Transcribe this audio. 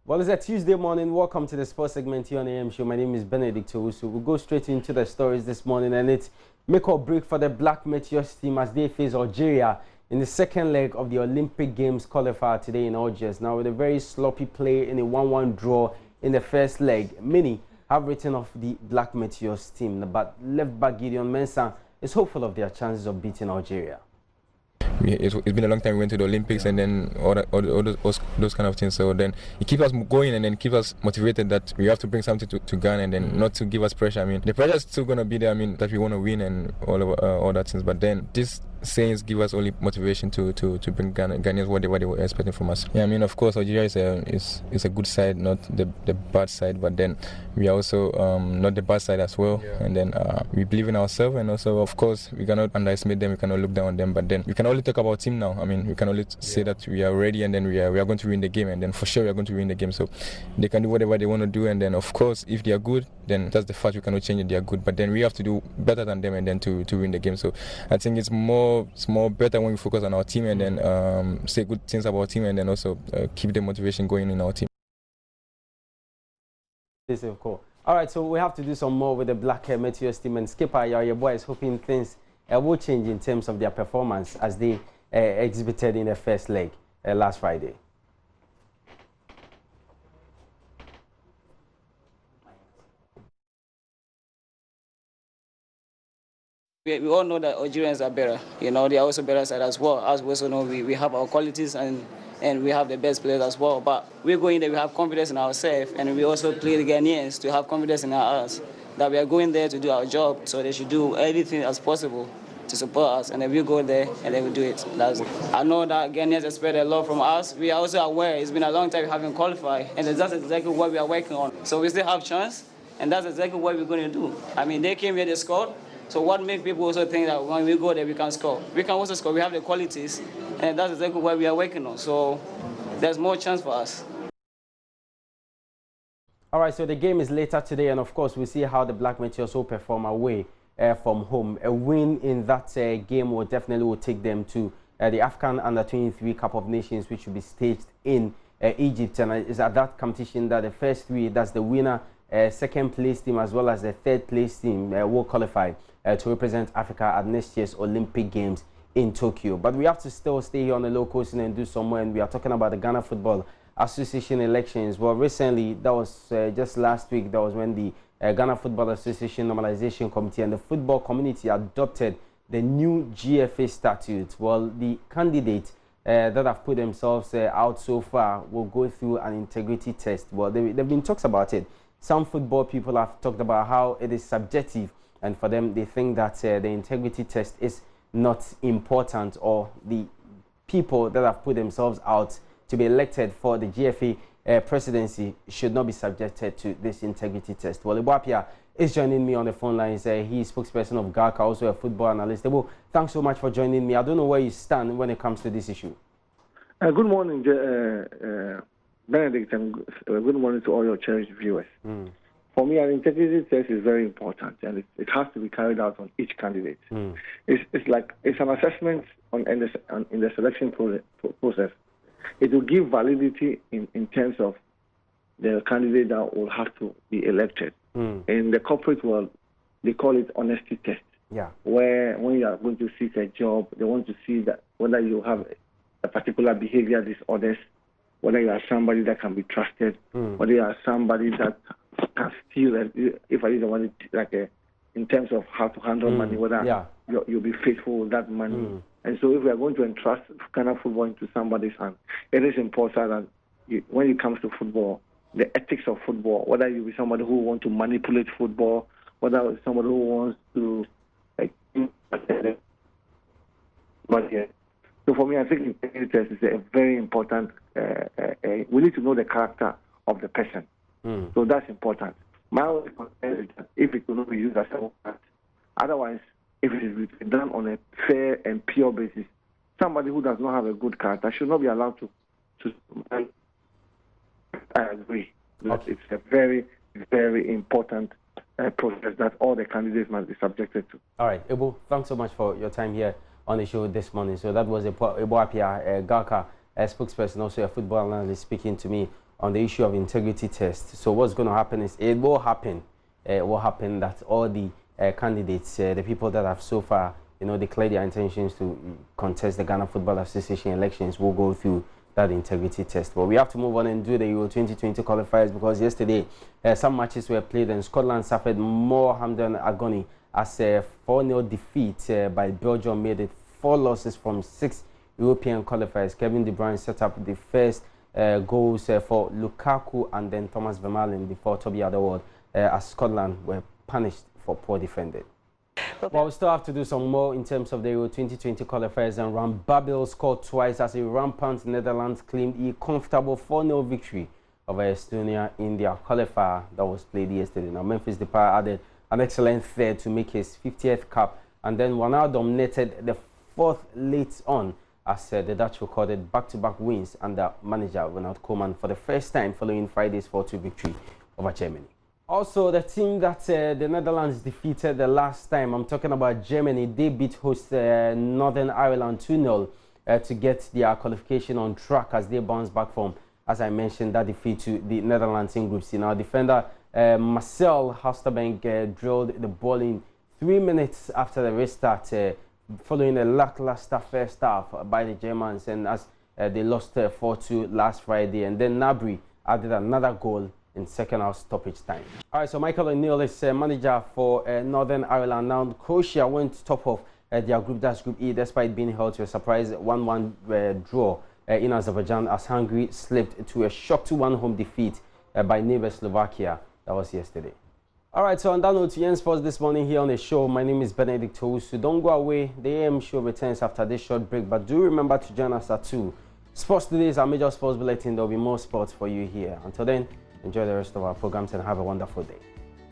Well, it's a Tuesday morning. Welcome to the sports segment here on AM Show. My name is Benedict Owusu. We'll go straight into the stories this morning, and it's make or break for the Black Meteors team as they face Algeria in the second leg of the Olympic Games qualifier today in Algiers. Now, with a very sloppy play in a 1-1 draw in the first leg, many have written off the Black Meteors team, but left back Gideon Mensah is hopeful of their chances of beating Algeria. It's been a long time we went to the Olympics, and then all those kind of things. So then it keeps us going and then keep us motivated that we have to bring something to Ghana, and then not to give us pressure. I mean, the pressure is still going to be there. I mean, that we want to win and all that things. But then these sayings give us only motivation to bring Ghanaians what they were expecting from us. Yeah, I mean, of course, Algeria is a good side, not the bad side. But then we are also not the bad side as well. Yeah. And then we believe in ourselves, and also, of course, we cannot underestimate them. We cannot look down on them. But then we can only talk about team now. I mean, we can only say that we are ready, and then we are going to win the game, and then for sure we are going to win the game. So they can do whatever they want to do, and then of course if they are good, then that's the fact. We cannot change it. They are good, but then we have to do better than them, and then to win the game. So I think it's more better when we focus on our team, and then say good things about our team, and then also keep the motivation going in our team. This is cool. All right, so we have to do some more with the Black Meteors team, and skipper your boy is hoping things will change in terms of their performance as they exhibited in the first leg last Friday. We all know that Algerians are better. You know, they are also better side as well. As we also know, we have our qualities and we have the best players as well. But we're going there, we have confidence in ourselves, and we also play the Ghanaians to have confidence in us that we are going there to do our job. So they should do everything as possible to support us, and then we go there and then we do it. I know that Ghanaians expect a lot from us. We are also aware it's been a long time we haven't qualified, and that's exactly what we are working on. So we still have chance, and that's exactly what we're going to do. I mean, they came here, they scored. So what makes people also think that when we go there, we can score? We can also score. We have the qualities, and that's exactly what we are working on. So there's more chance for us. All right, so the game is later today, and of course, we see how the Black Meteors will perform away from home. A win in that game will definitely take them to the African Under-23 Cup of Nations, which will be staged in Egypt. And it's at that competition that the first three, that's the winner, second place team, as well as the third place team, will qualify to represent Africa at next year's Olympic Games in Tokyo. But we have to still stay here on the low coast and do some more, and we are talking about the Ghana Football Association elections. Well, recently, that was just last week, that was when the Ghana Football Association Normalization Committee and the football community adopted the new GFA statute. Well, the candidates that have put themselves out so far will go through an integrity test. Well, there have been talks about it. Some football people have talked about how it is subjective, and for them, they think that the integrity test is not important, or the people that have put themselves out to be elected for the GFA presidency should not be subjected to this integrity test. Well, Ibuapia is joining me on the phone lines. He is spokesperson of GARCA, also a football analyst. Ibu, thanks so much for joining me. I don't know where you stand when it comes to this issue. Good morning, Benedict, and good morning to all your cherished viewers. For me, an integrity test is very important, and it has to be carried out on each candidate. It's an assessment in the selection process. It will give validity in terms of the candidate that will have to be elected. In the corporate world, they call it honesty test. Yeah. Where when you are going to seek a job, they want to see that whether you have a particular behavior disorders, whether you are somebody that can be trusted, whether you are somebody that can steal, if I use the word in terms of how to handle money, whether you'll be faithful with that money. And so if we are going to entrust Ghana football into somebody's hand, it is important that when it comes to football, the ethics of football, whether you be somebody who wants to manipulate football, whether it's somebody who wants to so for me, I think integrity test is a very important. We need to know the character of the person. So that's important. My only concern is that if it will not be used as a weapon, otherwise, if it is done on a fair and pure basis, somebody who does not have a good character should not be allowed to. I agree. Okay. It's a very, very important process that all the candidates must be subjected to. All right, Ibu, thanks so much for your time here on the show this morning. So that was Ibuapia GARCA spokesperson, also a football analyst, speaking to me on the issue of integrity test. So what's going to happen is it will happen. It will happen that all the candidates, the people that have so far, declared their intentions to contest the Ghana Football Association elections will go through that integrity test. But we have to move on and do the Euro 2020 qualifiers, because yesterday some matches were played and Scotland suffered more harm than agony as a 4-0 defeat by Belgium made it 4 losses from 6 European qualifiers. Kevin De Bruyne set up the first goals for Lukaku and then Thomas Vermaelen before Toby Alderweireld as Scotland were punished for poor defending. Well, we still have to do some more in terms of the Euro 2020 qualifiers, and Rambabil scored twice as a rampant Netherlands claimed a comfortable 4-0 victory over Estonia in their qualifier that was played yesterday. Now, Memphis Depay added an excellent third to make his 50th cap, and then Ronaldo netted the 4th late on as the Dutch recorded back-to-back wins under manager Ronald Koeman for the first time following Friday's 4-2 victory over Germany. Also, the team that the Netherlands defeated the last time, I'm talking about Germany, they beat host Northern Ireland 2-0 to get their qualification on track as they bounce back from, as I mentioned, that defeat to the Netherlands in Group C. Now, defender Marcel Halsterbank drilled the ball in 3 minutes after the restart, following a lackluster first half by the Germans, and as they lost 4-2 last Friday. And then Gnabry added another goal in second half stoppage time. All right, so Michael O'Neill is manager for Northern Ireland. Now, Croatia went top of their group, that's Group E, despite being held to a surprise 1-1 draw in Azerbaijan, as Hungary slipped to a shock 2-1 home defeat by neighbor Slovakia. That was yesterday. All right, so on that note, to end sports this morning here on the show, my name is Benedict Owusu. Don't go away. The AM show returns after this short break, but do remember to join us at 2. Sports Today is our major sports bulletin. There will be more sports for you here. Until then, enjoy the rest of our programs and have a wonderful day.